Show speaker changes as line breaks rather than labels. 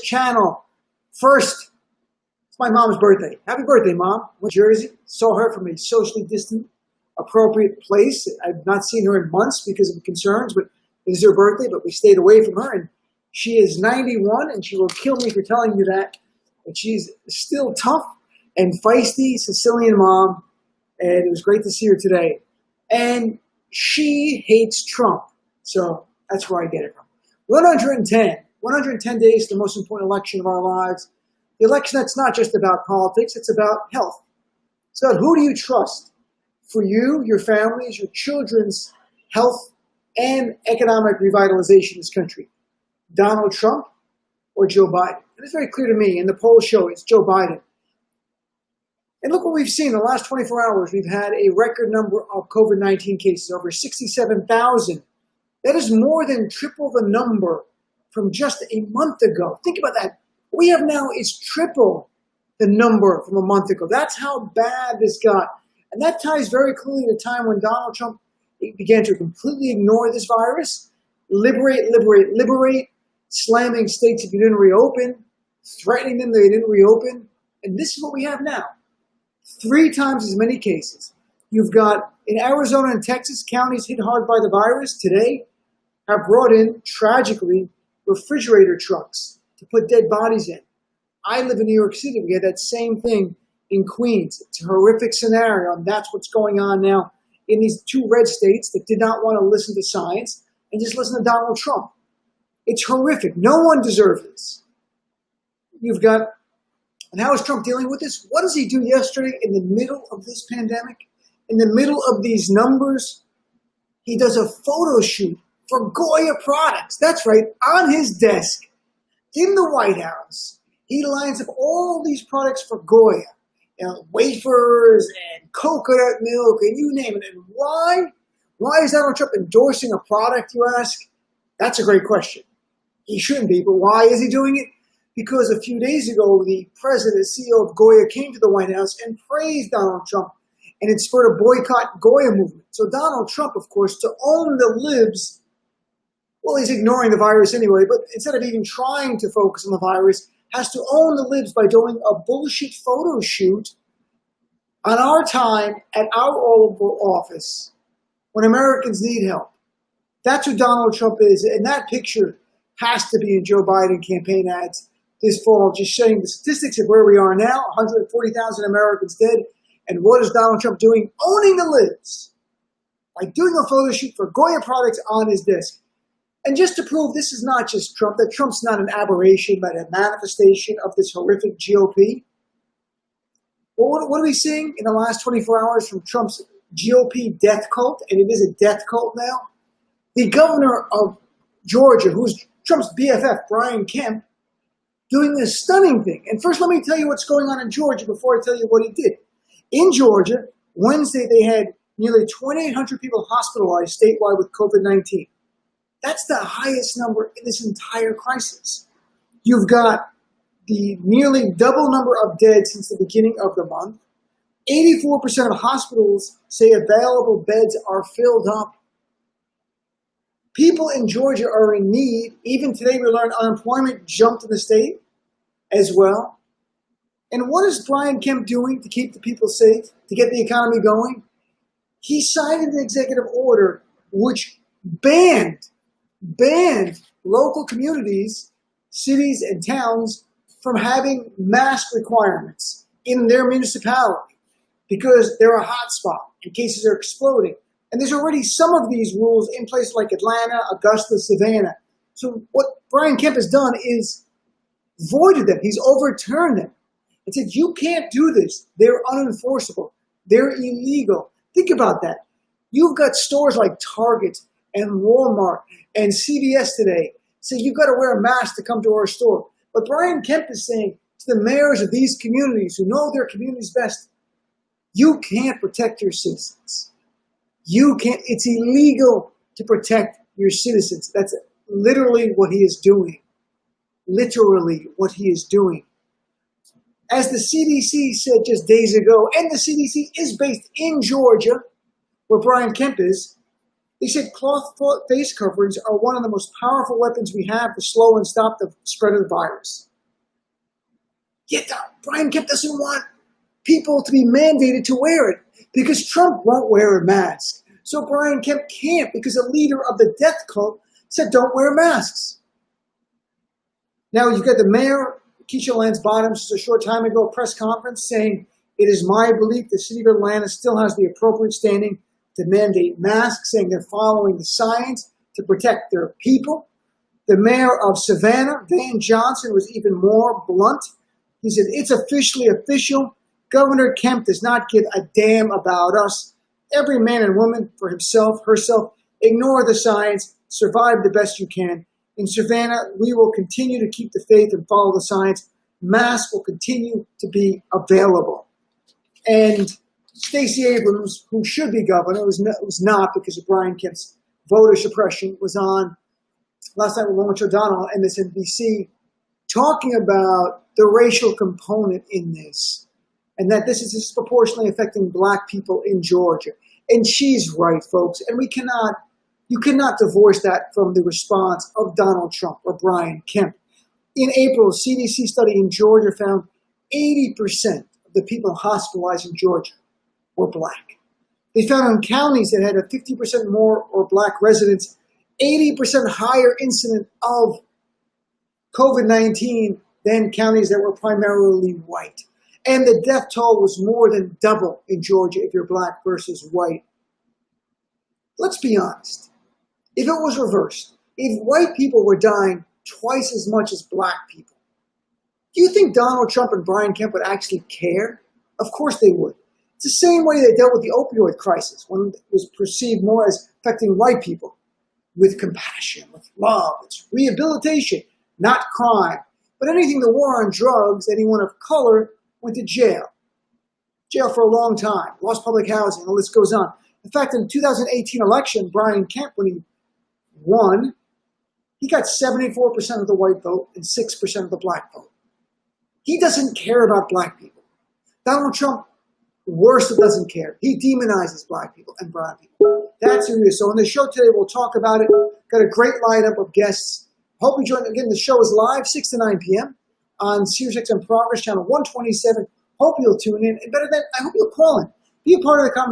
channel. First, it's my mom's birthday. Happy birthday, Mom. Went to Jersey. Saw her from a socially distant, appropriate place. I've not seen her in months because of concerns, but it is her birthday, but we stayed away from her. And she is 91, and she will kill me for telling you that. But she's still tough and feisty Sicilian mom, and it was great to see her today. And she hates Trump, so that's where I get it from. 110 days to the most important election of our lives. The election that's not just about politics, it's about health. It's about who do you trust for you, your families, your children's health and economic revitalization in this country. Donald Trump or Joe Biden? And it's very clear to me, and the polls show it's Joe Biden. And look what we've seen in the last 24 hours. We've had a record number of COVID-19 cases, over 67,000. That is more than triple the number from just a month ago. Think about that. What we have now is triple the number from a month ago. That's how bad this got. And that ties very clearly to the time when Donald Trump began to completely ignore this virus, liberate, slamming states if you didn't reopen, threatening them they didn't reopen. And this is what we have now. 3 times as many cases. You've got, in Arizona and Texas, counties hit hard by the virus today have brought in, tragically, refrigerator trucks to put dead bodies in. I live in New York City. We had that same thing in Queens. It's a horrific scenario, and that's what's going on now in these 2 red states that did not want to listen to science and just listen to Donald Trump. It's horrific. No one deserves this. You've got, and how is Trump dealing with this? What does he do yesterday in the middle of this pandemic? In the middle of these numbers, he does a photo shoot for Goya products. That's right, on his desk in the White House. He lines up all these products for Goya. You know, wafers and coconut milk and you name it. And why? Why is Donald Trump endorsing a product, you ask? That's a great question. He shouldn't be, but why is he doing it? Because a few days ago, the president and CEO of Goya came to the White House and praised Donald Trump, and it spurred a boycott Goya movement. So Donald Trump, of course, to own the libs, well, he's ignoring the virus anyway, but instead of even trying to focus on the virus, has to own the libs by doing a bullshit photo shoot on our time at our Oval Office when Americans need help. That's who Donald Trump is, and that picture has to be in Joe Biden campaign ads this fall, just showing the statistics of where we are now, 140,000 Americans dead, and what is Donald Trump doing? Owning the libs by doing a photo shoot for Goya products on his desk. And just to prove this is not just Trump, that Trump's not an aberration, but a manifestation of this horrific GOP. Well, what are we seeing in the last 24 hours from Trump's GOP death cult? And it is a death cult now. The governor of Georgia, who's Trump's BFF, Brian Kemp, doing a stunning thing. And first, let me tell you what's going on in Georgia before I tell you what he did. In Georgia, Wednesday, they had nearly 2,800 people hospitalized statewide with COVID-19. That's the highest number in this entire crisis. You've got the nearly double number of dead since the beginning of the month. 84% of hospitals say available beds are filled up. People in Georgia are in need. Even today we learned unemployment jumped in the state as well. And what is Brian Kemp doing to keep the people safe, to get the economy going? He signed an executive order which banned local communities, cities and towns from having mask requirements in their municipality because they're a hot spot and cases are exploding. And there's already some of these rules in places like Atlanta, Augusta, Savannah. So what Brian Kemp has done is voided them. He's overturned them and said, you can't do this. They're unenforceable. They're illegal. Think about that. You've got stores like Target and Walmart and CVS today say you've got to wear a mask to come to our store. But Brian Kemp is saying to the mayors of these communities who know their communities best, you can't protect your citizens. You can't, it's illegal to protect your citizens. That's literally what he is doing. Literally what he is doing. As the CDC said just days ago, and the CDC is based in Georgia, where Brian Kemp is, they said cloth face coverings are one of the most powerful weapons we have to slow and stop the spread of the virus. Yet Brian Kemp doesn't want people to be mandated to wear it because Trump won't wear a mask. So Brian Kemp can't because a leader of the death cult said don't wear masks. Now you've got the mayor, Keisha Lance Bottoms, just a short time ago, a press conference saying, it is my belief the city of Atlanta still has the appropriate standing to mandate masks, saying they're following the science to protect their people. The mayor of Savannah, Van Johnson, was even more blunt. He said, it's officially official. Governor Kemp does not give a damn about us. Every man and woman for himself, herself, ignore the science, survive the best you can. In Savannah, we will continue to keep the faith and follow the science. Masks will continue to be available. And Stacey Abrams, who should be governor, was not because of Brian Kemp's voter suppression, was on last night with Lawrence O'Donnell on MSNBC talking about the racial component in this and that this is disproportionately affecting black people in Georgia. And she's right, folks. And you cannot divorce that from the response of Donald Trump or Brian Kemp. In April, a CDC study in Georgia found 80% of the people hospitalized in Georgia were black. They found in counties that had a 50% more or black residents, 80% higher incident of COVID-19 than counties that were primarily white. And the death toll was more than double in Georgia if you're black versus white. Let's be honest. If it was reversed, if white people were dying twice as much as black people, do you think Donald Trump and Brian Kemp would actually care? Of course they would. It's the same way they dealt with the opioid crisis when it was perceived more as affecting white people, with compassion, with love. It's rehabilitation, not crime. But anything the war on drugs, anyone of color went to jail. Jail for a long time, lost public housing, the list goes on. In fact, in the 2018 election, Brian Kemp, when he won, he got 74% of the white vote and 6% of the black vote. He doesn't care about black people. Donald Trump, worse, doesn't care. He demonizes black people and brown people. That's who he is. So on the show today, we'll talk about it. Got a great lineup of guests. Hope you join. Again, the show is live 6 to 9 p.m. on SiriusXM Progress Channel 127. Hope you'll tune in. And better than, I hope you'll call in. Be a part of the conversation.